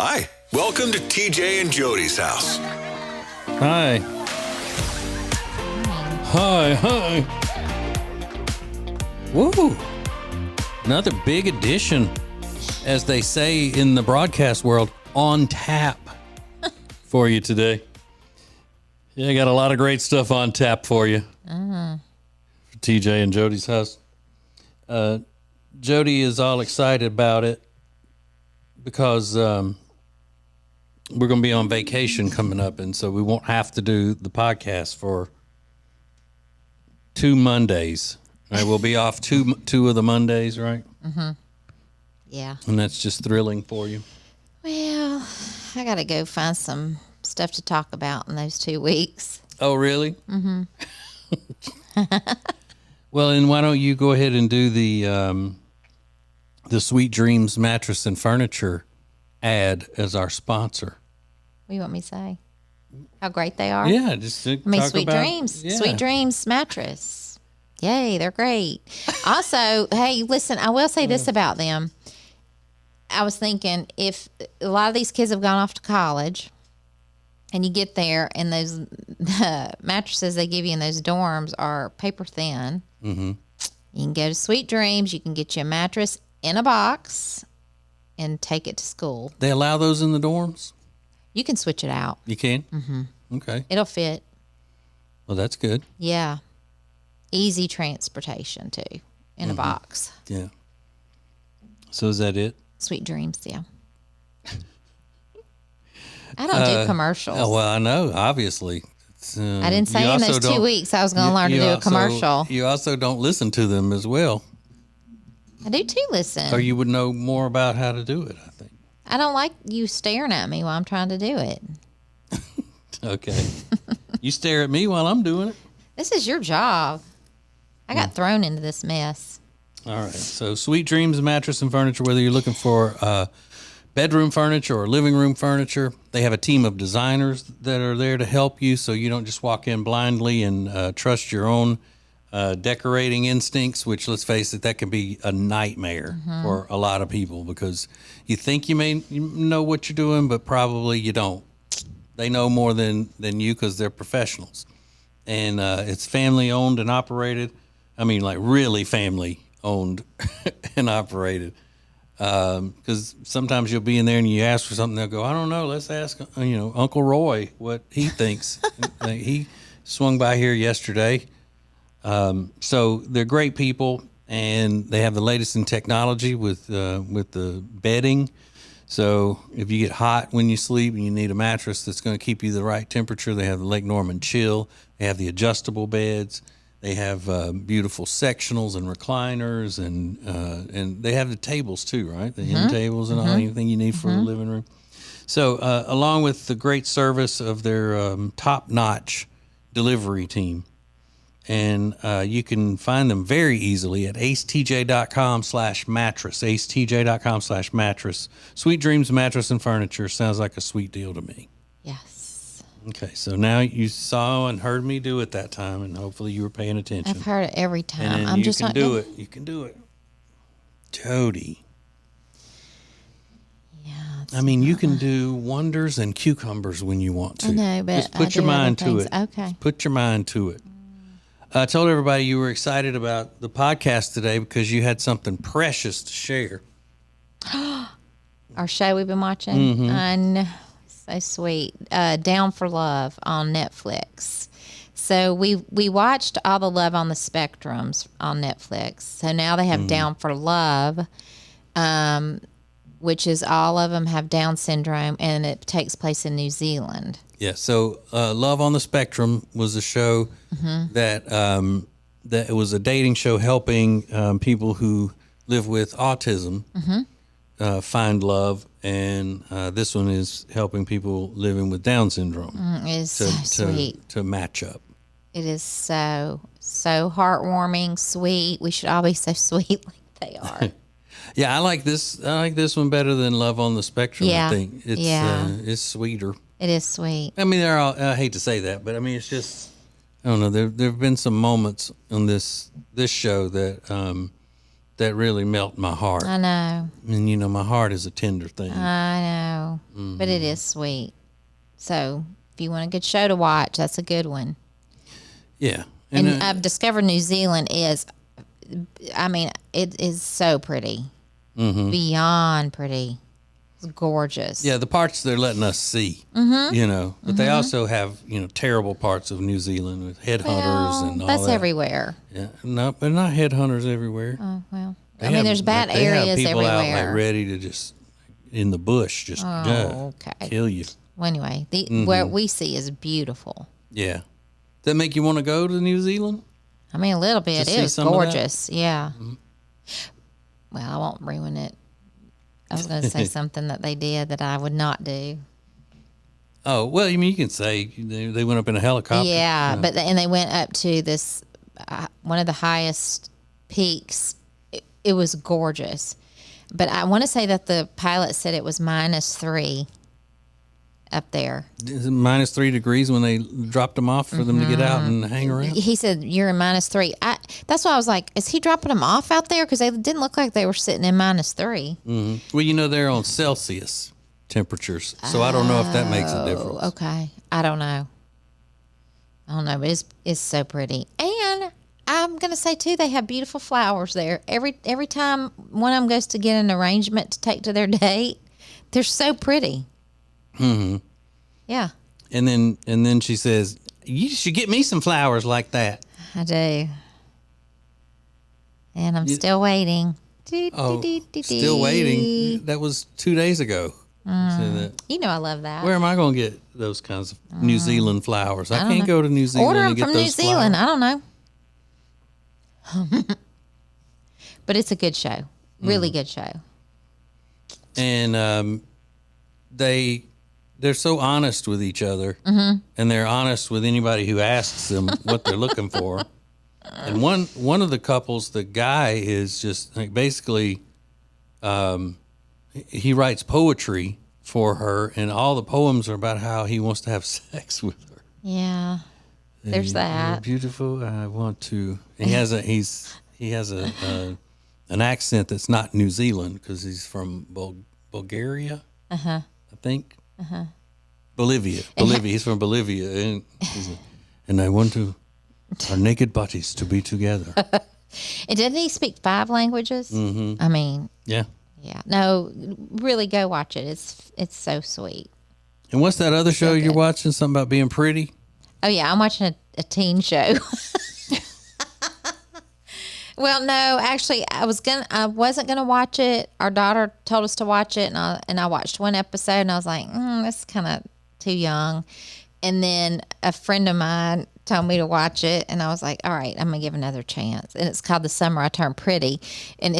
Hi, welcome to TJ and Jodi's house. Hi. Hi. Woo. Another big edition, as they say in the broadcast world, on tap for you today. Yeah, I got a lot of great stuff on tap for you. For TJ and Jodi's house. Jodi is all excited about it because we're going to be on vacation coming up, and so we won't have to do the podcast for 2 Mondays. Right, we'll be off two of the Mondays, right? Mm-hmm. Yeah. And that's just thrilling for you. Well, I got to go find some stuff to talk about in those 2 weeks. Oh, really? Mm-hmm. Well, and why don't you go ahead and do the Sweet Dreams Mattress and Furniture ad as our sponsor? What do you want me to say? How great they are? Yeah, just to talk Sweet about, Dreams. Yeah. Sweet Dreams mattress. Yay, they're great. Also, hey, listen, I will say this about them. I was thinking, if a lot of these kids have gone off to college and you get there and those the mattresses they give you in those dorms are paper thin, Mm-hmm. you can go to Sweet Dreams. You can get you a mattress in a box and take it to school. They allow those in the dorms? You can switch it out. You can? Mm-hmm. Okay. It'll fit. Well, that's good. Yeah. Easy transportation, too, in a box. Yeah. So is that it? Sweet Dreams, yeah. I don't do commercials. Oh, well, I know, obviously. I didn't say in those 2 weeks I was going to learn to do a commercial. You also don't listen to them as well. I do, too, listen. Or you would know more about how to do it, I think. I don't like you staring at me while I'm trying to do it. Okay. You stare at me while I'm doing it. This is your job. I got thrown into this mess. All right. So Sweet Dreams Mattress and Furniture, whether you're looking for bedroom furniture or living room furniture, they have a team of designers that are there to help you so you don't just walk in blindly and trust your own decorating instincts, which, let's face it, that can be a nightmare for a lot of people because you think you know what you're doing, but probably you don't. They know more than you because they're professionals. And it's family owned and operated. I mean, like really family owned and operated. Because sometimes you'll be in there and you ask for something, they'll go, I don't know, let's ask, Uncle Roy what he thinks. He swung by here yesterday. So they're great people, and they have the latest in technology with the bedding. So if you get hot when you sleep and you need a mattress that's going to keep you the right temperature, they have the Lake Norman Chill. They have the adjustable beds. They have beautiful sectionals and recliners, and they have the tables too, right? The end tables and anything you need for the living room. So along with the great service of their top-notch delivery team. And you can find them very easily at acetj.com/mattress, acetj.com/mattress. Sweet Dreams Mattress and Furniture sounds like a sweet deal to me. Yes. Okay, so now you saw and heard me do it that time, and hopefully you were paying attention. I've heard it every time. And I'm just not do it. You can do it. Jodi. Yeah. I mean, you can do wonders and cucumbers when you want to. I know, but just put your mind to it. Okay. Just put your mind to it. I told everybody you were excited about the podcast today because you had something precious to share. Our show we've been watching. I know. So sweet. Down for Love on Netflix. So we watched all the Love on the Spectrums on Netflix. So now they have Down for Love, which is all of them have Down syndrome, and it takes place in New Zealand. Yeah, so Love on the Spectrum was a show that it was a dating show helping people who live with autism find love, and this one is helping people living with Down syndrome It's so sweet. to match up. It is so heartwarming, sweet. We should all be so sweet like they are. Yeah, I like this one better than Love on the Spectrum. Yeah. I think it's it's sweeter. It is sweet. I mean, I hate to say that, but I mean, it's just, I don't know. There have been some moments on this show that that really melt my heart. I know. And, you know, my heart is a tender thing. I know. But it is sweet. So if you want a good show to watch, that's a good one. Yeah. And I've discovered New Zealand is, I mean, it is so pretty. Beyond pretty. It's gorgeous. Yeah, the parts they're letting us see, you know. But they also have, you know, terrible parts of New Zealand with headhunters and all that's that. everywhere. Yeah, no, but not headhunters everywhere. Oh, well. They have- there's bad they areas have people everywhere. out like ready to just, in the bush, just Okay. kill you. Well, anyway, what we see is beautiful. Yeah. Does that make you want to go to New Zealand? I mean, a little bit. To It see was some of that? gorgeous. Yeah. Well, I won't ruin it. I was going to say something that they did that I would not do. Oh, well, I mean, you can say they went up in a helicopter. Yeah, but and they went up to this one of the highest peaks. It was gorgeous, but I want to say that the pilot said it was -3 up there. Is it -3 degrees when they dropped them off for them to get out and hang around? He said you're in -3. That's why I was like, is he dropping them off out there? Because they didn't look like they were sitting in -3. Well, you know, they're on Celsius temperatures, so I don't know if that makes a difference. Okay, I don't know, but it's so pretty. And I'm gonna say too, they have beautiful flowers there. Every time one of them goes to get an arrangement to take to their date, they're so pretty. Yeah, And then she says, "You should get me some flowers like that." I do. And I'm still waiting. Oh, still waiting. That was 2 days ago. Said that. You know I love that. Where am I going to get those kinds of New Zealand flowers? I don't can't know. go to New Zealand Order and them get from those New Zealand. flowers. I don't know. But it's a good show. Really good show. And they're so honest with each other, and they're honest with anybody who asks them what they're looking for. And one of the couples, the guy is just like basically, he writes poetry for her, and all the poems are about how he wants to have sex with her. Yeah. There's You're that. beautiful. I want to. And he has an accent that's not New Zealand because he's from Bulgaria. I think. Bolivia. He's from Bolivia, and I want our naked bodies to be together. And didn't he speak 5 languages? I mean, Yeah. yeah. No, really go watch it. It's so sweet. And what's that other show you're good. watching? Something about being pretty? Oh yeah, I'm watching a teen show. Well, no, actually, I wasn't gonna watch it. Our daughter told us to watch it, and I watched one episode, and I was like, that's kind of too young. And then a friend of mine told me to watch it, and I was like, all right, I'm gonna give it another chance. And it's called The Summer I Turned Pretty, and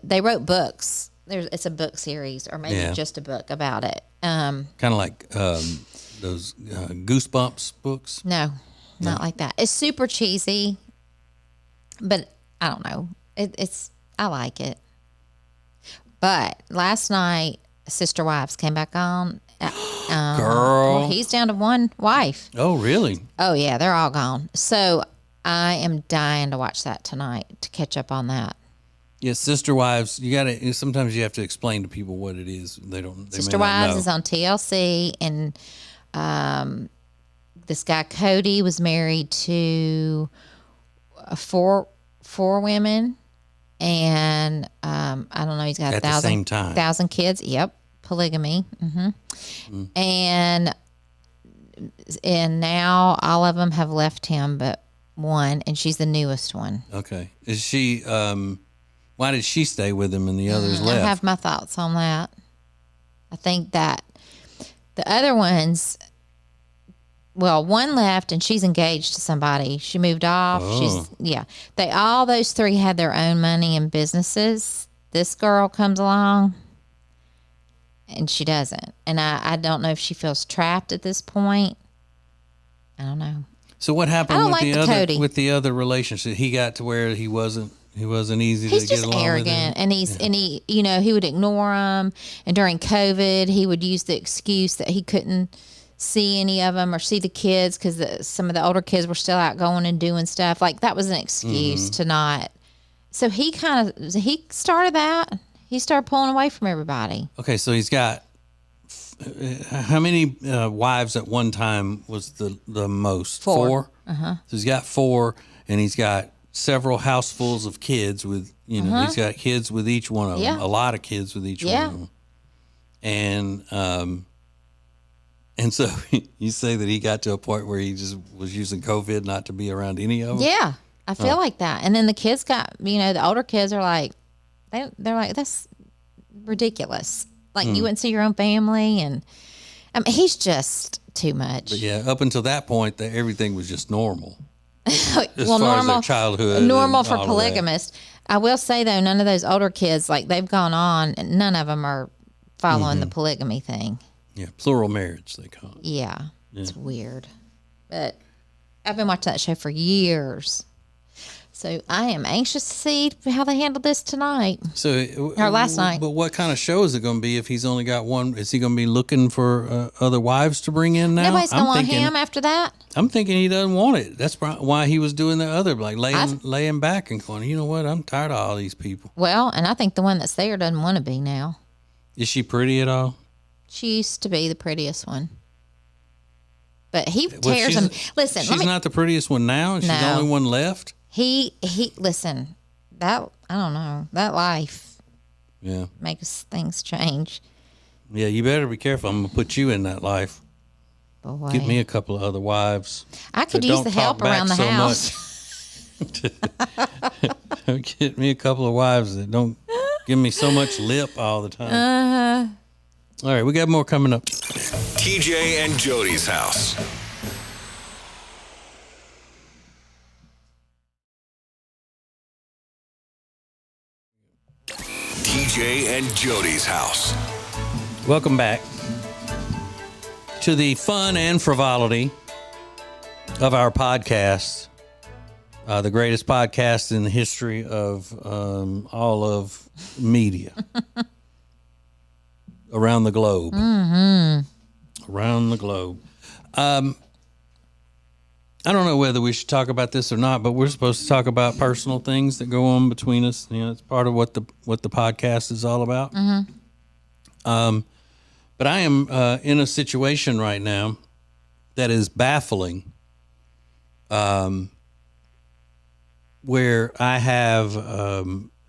they wrote books. It's a book series, or maybe just a book about it. Kind of like those Goosebumps books. No, not like that. It's super cheesy, but I don't know. I like it. But last night, Sister Wives came back on. Girl. Well, he's down to one wife. Oh, really? Oh yeah, they're all gone. So I am dying to watch that tonight to catch up on that. Yeah, Sister Wives. You got to. Sometimes you have to explain to people what it is. They don't. They Sister may not Wives know. is on TLC, and this guy Cody was married to four women, and I don't know. He's got At the same time. 1,000 kids. Yep, polygamy. And now all of them have left him, but one, and she's the newest one. Okay. Is she? Why did she stay with him and the others left? I have my thoughts on that. I think that the other ones, well, one left and she's engaged to somebody. She moved off. Oh. Those 3 had their own money and businesses. This girl comes along and she doesn't. And I don't know if she feels trapped at this point. I don't know. So what happened I don't with like the the other Cody. with the other relationship? He got to where he wasn't easy He's to just get along arrogant, with. and he would ignore them. And during COVID, he would use the excuse that he couldn't see any of them or see the kids because some of the older kids were still out going and doing stuff. Like that was an excuse to not So he started that. He started pulling away from everybody. Okay, so he's got how many wives at one time was the most? 4. So he's got 4, and he's got several housefuls of kids with, he's got kids with each one of them. A lot of kids with each one of them. And so you say that he got to a point where he just was using COVID not to be around any of them? Yeah, I feel like that. And then the kids got, the older kids are like, they're like, that's ridiculous. Like, you wouldn't see your own family. And I mean, he's just too much. But yeah, up until that point, everything was just normal. As well, far normal, as their childhood. normal for polygamists. I will say, though, none of those older kids, like, they've gone on, and none of them are following the polygamy thing. Yeah, plural marriage, they call it. Yeah, it's weird. But I've been watching that show for years. So I am anxious to see how they handle this tonight. Or last night. But what kind of show is it going to be if he's only got one? Is he going to be looking for other wives to bring in now? Nobody's going to want him after that. I'm thinking he doesn't want it. That's why he was doing the other, like laying back and going, you know what? I'm tired of all these people. Well, and I think the one that's there doesn't want to be now. Is she pretty at all? She used to be the prettiest one. But he tears him. Listen, she's not the prettiest one now, and she's the only one left? He listen, that, I don't know, that life makes things change. Yeah, you better be careful. I'm going to put you in that life. Boy. Get me a couple of other wives. I could use the help around the house. Get me a couple of wives that don't give me so much lip all the time. All right, we got more coming up. TJ and Jody's house. TJ and Jody's house. Welcome back to the fun and frivolity of our podcast, the greatest podcast in the history of all of media around the globe. Around the globe. I don't know whether we should talk about this or not, but we're supposed to talk about personal things that go on between us. It's part of what the podcast is all about. But I am in a situation right now that is baffling, where I have a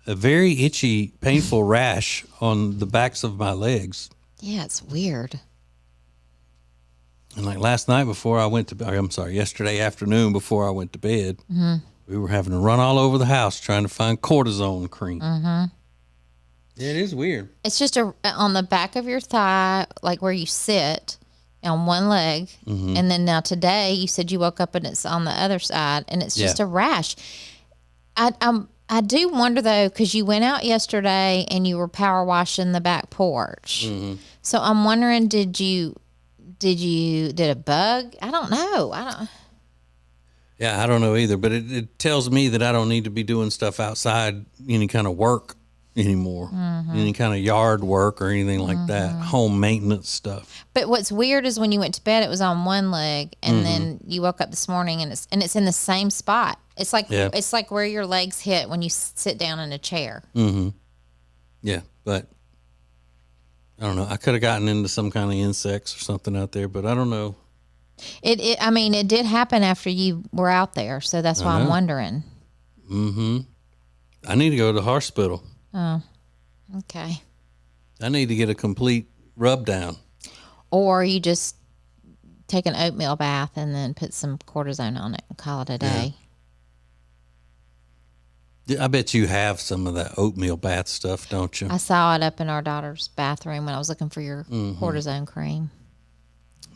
very itchy, painful rash on the backs of my legs. Yeah, it's weird. And like last night before I went to, yesterday afternoon before I went to bed, we were having to run all over the house trying to find cortisone cream. Yeah, it is weird. It's just on the back of your thigh, like where you sit on one leg. And then now today you said you woke up and it's on the other side and it's just a rash. I do wonder though, because you went out yesterday and you were power washing the back porch. So I'm wondering, did a bug? I don't know. Yeah, I don't know either, but it tells me that I don't need to be doing stuff outside, any kind of work anymore, any kind of yard work or anything like that, home maintenance stuff. But what's weird is when you went to bed, it was on one leg, and then you woke up this morning and it's in the same spot. It's like where your legs hit when you sit down in a chair. Yeah, but I don't know. I could have gotten into some kind of insects or something out there, but I don't know. It did happen after you were out there, so that's why I'm wondering. I need to go to the hospital. Oh, okay. I need to get a complete rub down. Or you just take an oatmeal bath and then put some cortisone on it and call it a day. I bet you have some of that oatmeal bath stuff, don't you? I saw it up in our daughter's bathroom when I was looking for your cortisone cream.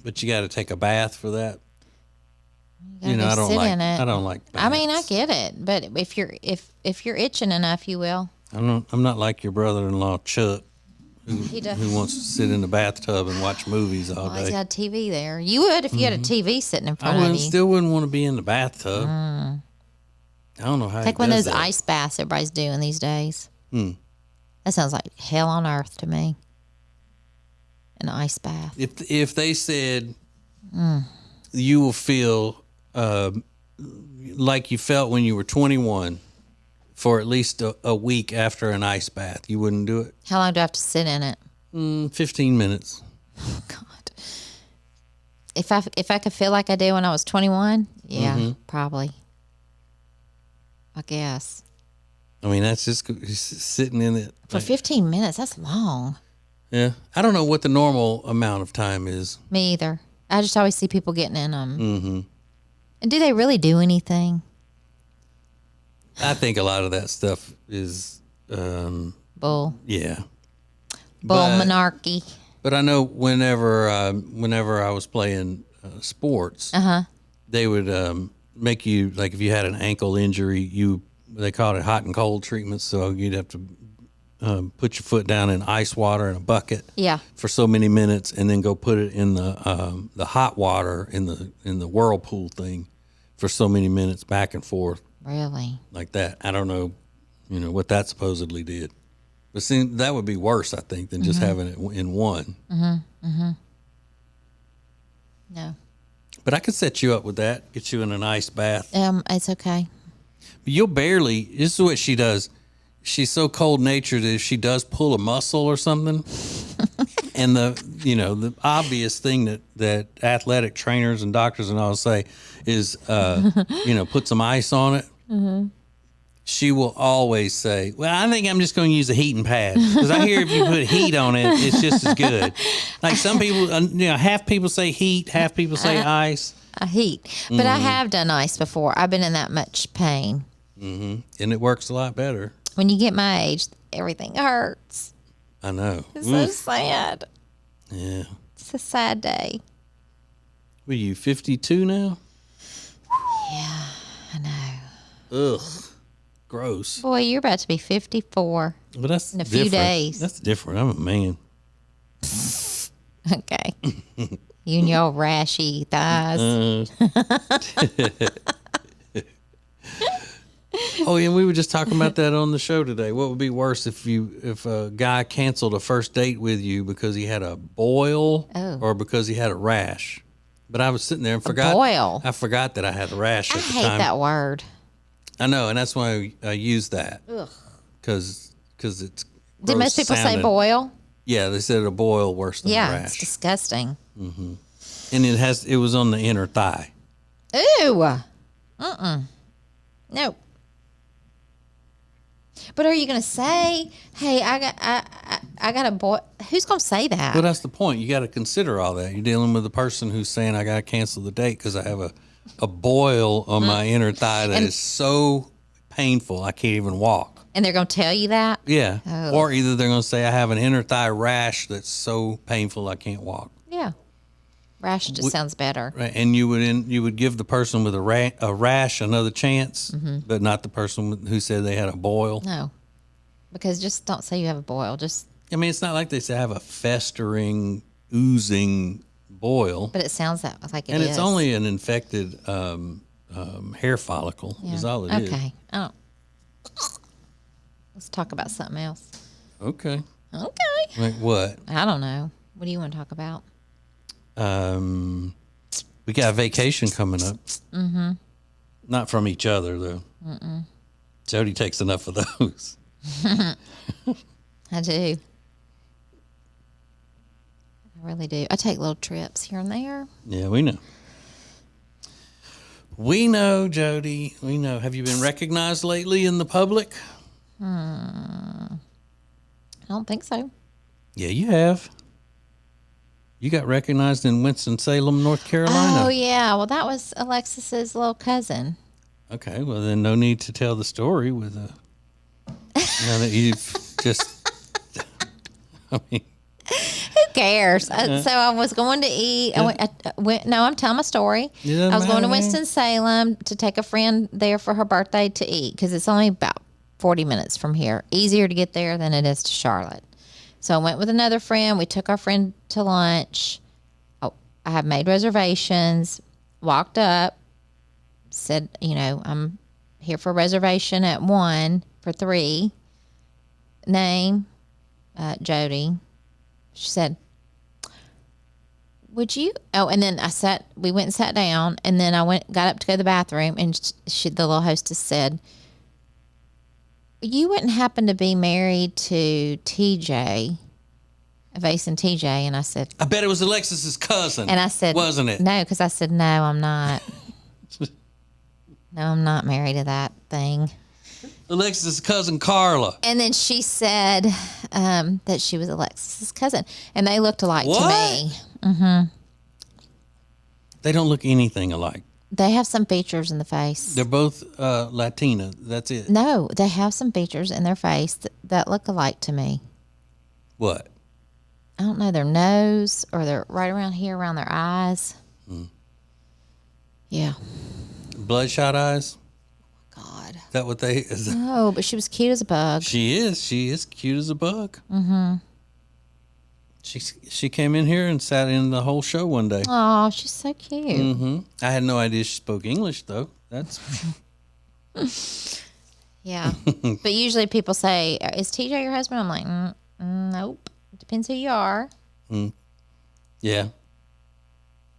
But you got to take a bath for that. I don't like. I don't like baths. I mean, I get it, but if you're itching enough, you will. I'm not like your brother-in-law Chuck, who wants to sit in the bathtub and watch movies all day. He's got a TV there. You would if you had a TV sitting in front of you. Still wouldn't want to be in the bathtub. I don't know how. Take one of those ice baths everybody's doing these days. That sounds like hell on earth to me. An ice bath. If they said you will feel like you felt when you were 21 for at least a week after an ice bath. You wouldn't do it? How long do I have to sit in it? 15 minutes. Oh, God. If I could feel like I did when I was 21, yeah, probably. I guess. I mean, that's just sitting in it. For 15 minutes, that's long. Yeah. I don't know what the normal amount of time is. Me either. I just always see people getting in them. Mm-hmm. And do they really do anything? I think a lot of that stuff is... Bull. Yeah. Bull monarchy. But I know whenever I was playing sports, they would make you, like if you had an ankle injury, they called it hot and cold treatment. So you'd have to put your foot down in ice water in a bucket for so many minutes, and then go put it in the hot water in the whirlpool thing for so many minutes, back and forth. Really? Like that. I don't know, what that supposedly did. But see, that would be worse, I think, than just having it in one. No. But I could set you up with that, get you in an ice bath. It's okay. But you'll barely, this is what she does. She's so cold-natured that if she does pull a muscle or something, and the obvious thing that athletic trainers and doctors and all say is, put some ice on it. Mm-hmm. She will always say, well, I think I'm just going to use a heating pad. Because I hear if you put heat on it, it's just as good. Like some people, half people say heat, half people say ice. Heat. But I have done ice before. I've been in that much pain. Mm-hmm. And it works a lot better. When you get my age, everything hurts. I know. It's so sad. Yeah. It's a sad day. What are you, 52 now? Yeah, I know. Ugh. Gross. Boy, you're about to be 54. But that's in a different. few days. That's different. I'm a man. Okay. You and your rashy thighs. Oh, and we were just talking about that on the show today. What would be worse if a guy canceled a first date with you because he had a boil or because he had a rash? But I was sitting there and forgot. A boil. I forgot that I had a rash at the time. I hate that word. I know, and that's why I use that. Because it's. Did most people say boil? Yeah, they said a boil worse than a rash. Yeah, it's disgusting. Mm-hmm. And it was on the inner thigh. Ew. No. But are you going to say, "Hey, I got a boil"? Who's going to say that? Well, that's the point. You got to consider all that. You're dealing with a person who's saying, "I got to cancel the date because I have a boil on my inner thigh that is so painful I can't even walk." And they're going to tell you that? Yeah. Oh. Or either they're going to say, "I have an inner thigh rash that's so painful I can't walk." Yeah. Rash just sounds better. Right. And you would give the person with a rash another chance, but not the person who said they had a boil. No. Because just don't say you have a boil. I mean, it's not like they say I have a festering, oozing boil. But it sounds like it is. And it's only an infected hair follicle is all it is. Okay. Oh. Let's talk about something else. Okay. Okay. Like what? I don't know. What do you want to talk about? We got a vacation coming up. Mm-hmm. Not from each other, though. Mm-mm. Jodi takes enough of those. I do. I really do. I take little trips here and there. Yeah, we know. We know, Jodi. We know. Have you been recognized lately in the public? I don't think so. Yeah, you have. You got recognized in Winston-Salem, North Carolina. Oh, yeah. Well, that was Alexis's little cousin. Okay, well, then no need to tell the story with now that you've just, I mean. Who cares? So I was going to eat. No, I'm telling my story. I was going to Winston-Salem to take a friend there for her birthday to eat because it's only about 40 minutes from here. Easier to get there than it is to Charlotte. So I went with another friend. We took our friend to lunch. Oh, I have made reservations. Walked up. Said, I'm here for a reservation at 1 for 3. Name, Jodi. She said, would you? Oh, and then we went and sat down, and then got up to go to the bathroom, and the little hostess said, you wouldn't happen to be married to TJ, Vase and TJ? And I said, I bet it was Alexis's cousin. and I said, wasn't it? No, because I said, no, I'm not. No, I'm not married to that thing. Alexis's cousin Carla. And then she said that she was Alexis's cousin, and they looked alike What? to me. They don't look anything alike. They have some features in the face. They're both Latina. That's it. No, they have some features in their face that look alike to me. What? I don't know, their nose or they're right around here, around their eyes. Yeah. Bloodshot eyes? God. Is that what they... Is No, but she was cute as a bug. She is. She is cute as a bug. Mm-hmm. She came in here and sat in the whole show one day. Oh, she's so cute. Mm-hmm. I had no idea she spoke English, though. That's... Yeah. But usually people say, is TJ your husband? I'm like, nope. Depends who you are. Yeah.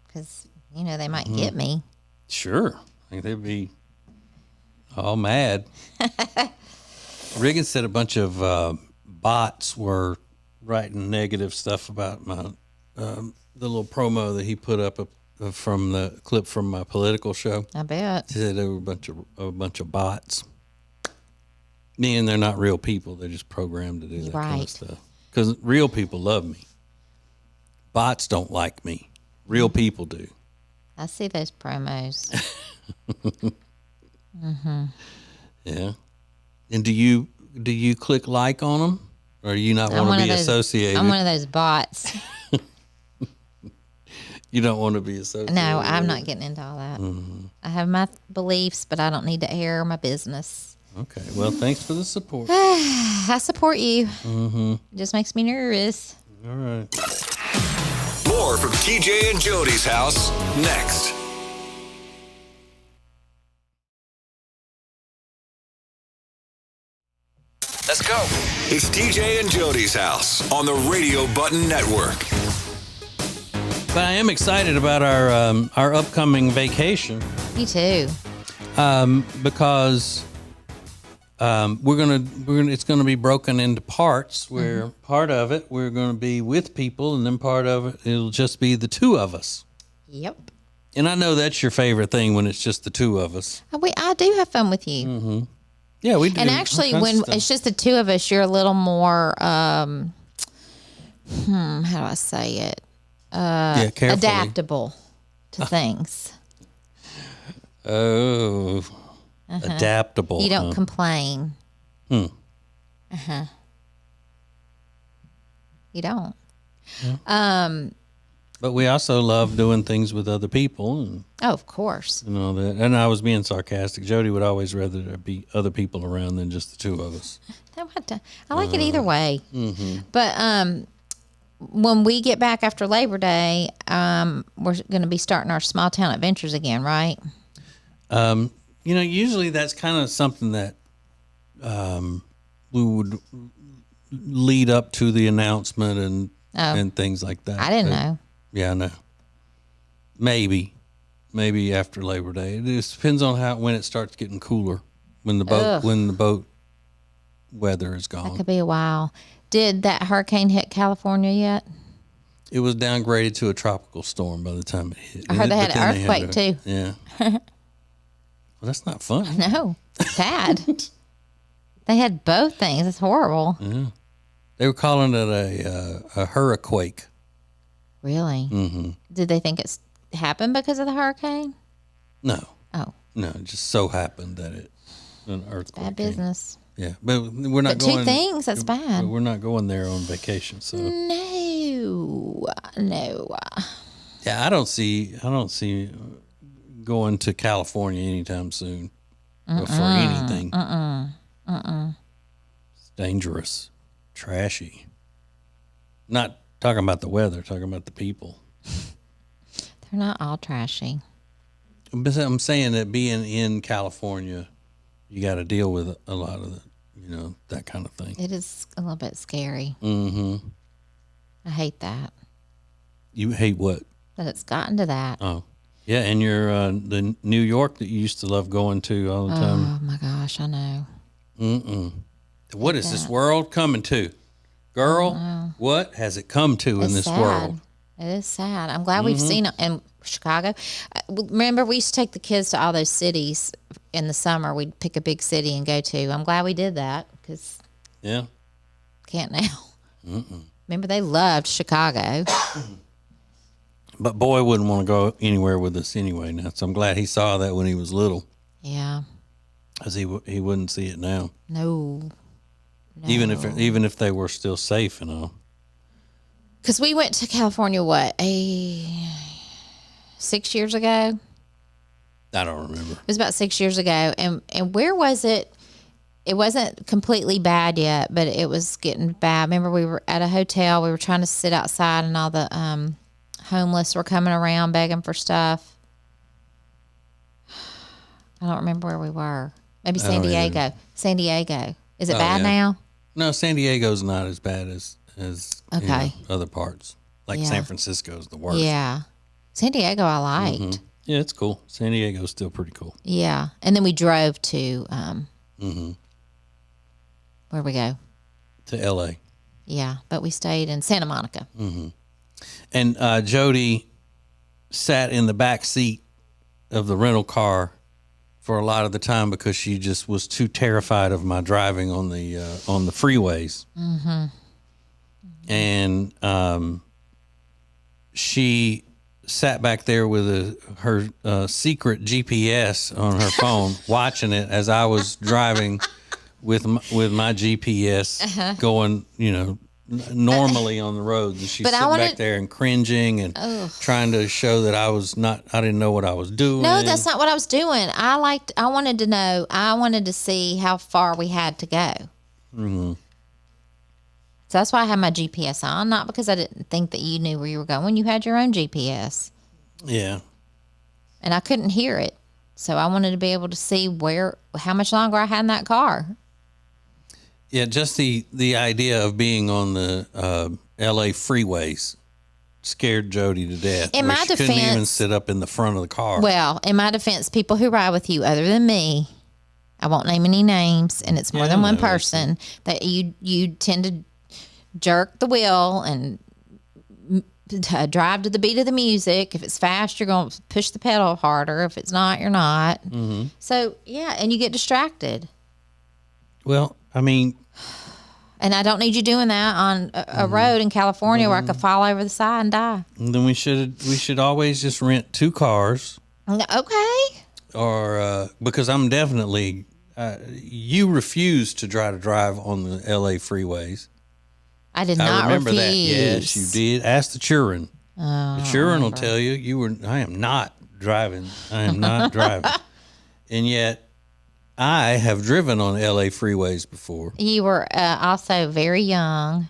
Because, they might get me. Sure. I think they'd be all mad. Reagan said a bunch of bots were writing negative stuff about my the little promo that he put up from the clip from my political show. I bet. He said there were a bunch of bots. Meaning they're not real people. They're just programmed to do that kind of stuff. Because real people love me. Bots don't like me. Real people do. I see those promos. Yeah. And do you click like on them, or do you not want to be associated? I'm one of those bots. You don't want to be associated. No, I'm not getting into all that. I have my beliefs, but I don't need to air my business. Okay. Well, thanks for the support. I support you. It just makes me nervous. All right. More from TJ and Jody's house next. Let's go. It's TJ and Jody's house on the Radio Button Network. But I am excited about our upcoming vacation. Me too. Because we're gonna it's gonna be broken into parts where part of it we're gonna be with people, and then part of it it'll just be the two of us. Yep. And I know that's your favorite thing when it's just the two of us. I do have fun with you. Yeah, we do. And actually, all kinds when of stuff. it's just the two of us, you're a little more, how do I say it? Carefully. Adaptable to things. Oh, adaptable. You don't complain. You don't. But we also love doing things with other people and Of course. all that. And I was being sarcastic. Jody would always rather there be other people around than just the two of us. I like it either way. But when we get back after Labor Day, we're going to be starting our small town adventures again, right? Usually that's kind of something that we would lead up to the announcement and things like that. I didn't know. Yeah, I know. Maybe after Labor Day. It just depends on when it starts getting cooler. When the boat weather is That gone. could be a while. Did that hurricane hit California yet? It was downgraded to a tropical storm by the time it hit. I heard they had But an then earthquake too. Yeah. Well, that's not fun. No, bad. They had both things. It's horrible. They were calling it a hurricane. Really? Mm-hmm. Did they think it's happened because of the hurricane? No. Oh, No, it just so happened that an earthquake. bad came. business. Yeah, but we're not But going. two things, that's bad. We're not going there on vacation, so No. yeah, I don't see going to California anytime soon for anything. It's dangerous, trashy. Not talking about the weather, talking about the people. They're not all trashy. But I'm saying that being in California, you got to deal with a lot of that kind of thing. It is a little bit scary. Mm-hmm. I hate that. You hate what? That it's gotten to that. Oh, yeah, and you're the New York that you used to love going to all the time. Oh my gosh, I know. What is this world coming to? Girl, what has it come to in this sad. world? It is sad. I'm glad we've seen it in Chicago. Remember, we used to take the kids to all those cities in the summer. We'd pick a big city and go to. I'm glad we did that because Yeah. can't now. Remember, they loved Chicago. But boy wouldn't want to go anywhere with us anyway now. So I'm glad he saw that when he was little, Yeah. because he wouldn't see it now. No. Even if they were still safe and all. Because we went to California, 6 years ago? I don't remember. It was about 6 years ago. And where was it? It wasn't completely bad yet, but it was getting bad. Remember, we were at a hotel. We were trying to sit outside, and all the homeless were coming around begging for stuff. I don't remember where we were. Maybe San Diego. San Diego. Is it bad now? No, San Diego's not as bad as Okay. other parts. Like Yeah. San Francisco's the worst. Yeah. San Diego I liked. Yeah, it's cool. San Diego's still pretty cool. Yeah. And then we drove to, where'd we go? To L.A. Yeah. But we stayed in Santa Monica. And Jodi sat in the back seat of the rental car for a lot of the time because she just was too terrified of my driving on the freeways. And she sat back there with her secret GPS on her phone, watching it as I was driving with my GPS going, normally on the road. And she's sitting back there and cringing and trying to show that I didn't know what I was doing. No, that's not what I was doing. I wanted to know. I wanted to see how far we had to go. So that's why I had my GPS on, not because I didn't think that you knew where you were going. You had your own GPS. Yeah. And I couldn't hear it. So I wanted to be able to see how much longer I had in that car. Yeah, just the idea of being on the L.A. freeways scared Jodi to death. In my she couldn't even defense- sit up in the front of the car. Well, in my defense, people who ride with you other than me, I won't name any names, and it's more than one person, that you tend to jerk the wheel and drive to the beat of the music. If it's fast, you're going to push the pedal harder. If it's not, you're not. So, yeah, and you get distracted. Well, I mean, And I don't need you doing that on a road in California where I could fall over the side and die. then we should always just rent 2 cars, Okay. or because I'm definitely you refuse to try to drive on the L.A. freeways. I did I not remember refuse. that. Yes, you did. Ask the children. The children will tell you I am not driving. I am not driving. And yet, I have driven on LA freeways before. You were also very young,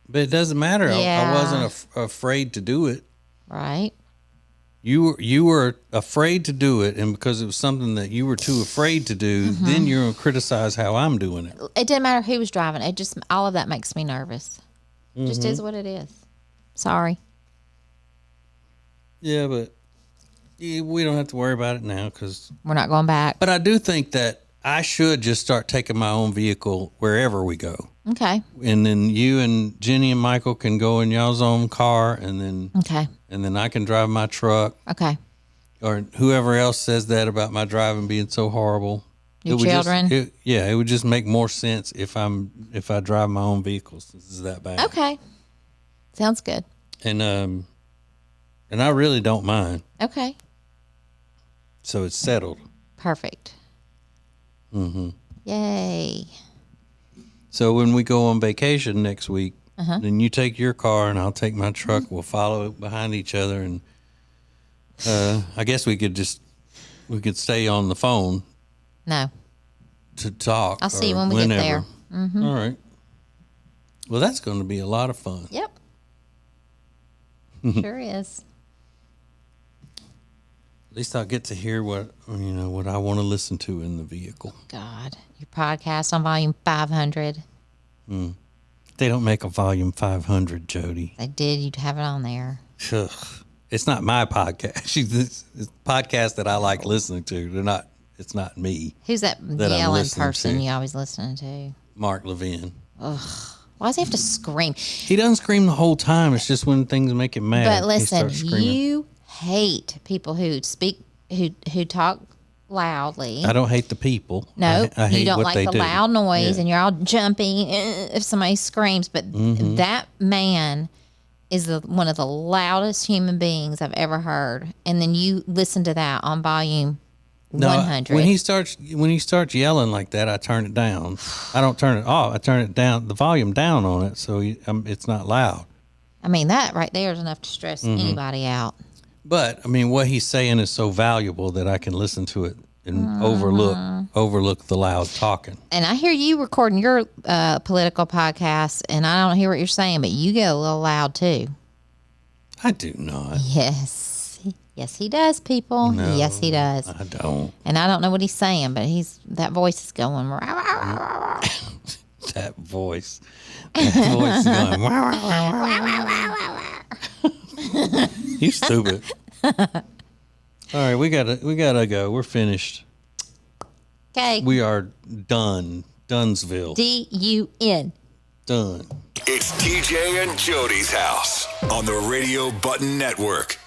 But it doesn't matter. Yeah. I wasn't afraid to do it. right? You were afraid to do it, and because it was something that you were too afraid to do, then you're going to criticize how I'm doing it. It didn't matter who was driving. It just, all of that makes me nervous. Just is what it is. Sorry. Yeah, but we don't have to worry about it now because. We're not going back. But I do think that I should just start taking my own vehicle wherever we go. Okay. And then you and Jenny and Michael can go in y'all's own car, and then Okay. I can drive my truck, Okay. or whoever else says that about my driving being so horrible. Your It would children? It would just make more sense if I drive my own vehicle since it's that bad. Okay. Sounds good. And I really don't mind. Okay. So it's settled. Perfect. Yay. So when we go on vacation next week, then you take your car and I'll take my truck. We'll follow behind each other, and I guess we could stay on the phone No. to talk. I'll see you or when we get whenever. there. All right. Well, that's going to be a lot of fun. Yep. Sure is. At least I'll get to hear what I want to listen to in the vehicle. God. Your podcast on volume 500. They don't make a volume 500, Jodi. They did. You'd have it on there. Ugh. It's not my podcast. It's a podcast that I like listening to. It's not me. Who's that I'm yelling listening person to. you always listening to? Mark Levin. Why does he have to scream? He doesn't scream the whole time. It's just when things make him mad. But listen, he starts screaming. you hate people who speak, who talk loudly. I don't hate the people. No, I hate you don't what like they the do. loud noise, Yeah. and you're all jumping if somebody screams. But that man is one of the loudest human beings I've ever heard. And then you listen to that on volume 100. When he starts yelling like that, I turn it down. I don't turn it off. I turn it down, the volume down on it, so it's not loud. I mean, that right there is enough to stress anybody out. But I mean, what he's saying is so valuable that I can listen to it and overlook the loud talking. And I hear you recording your political podcast, and I don't hear what you're saying, but you get a little loud too. I do not. Yes. Yes, he does, people. No, yes, he does. I don't. And I don't know what he's saying, but that voice is going. That voice. That voice is going. You stupid. All right, we gotta go. We're finished. Okay. We are done. Dunsville. DUN. It's TJ and Jody's house on the Radio Button Network.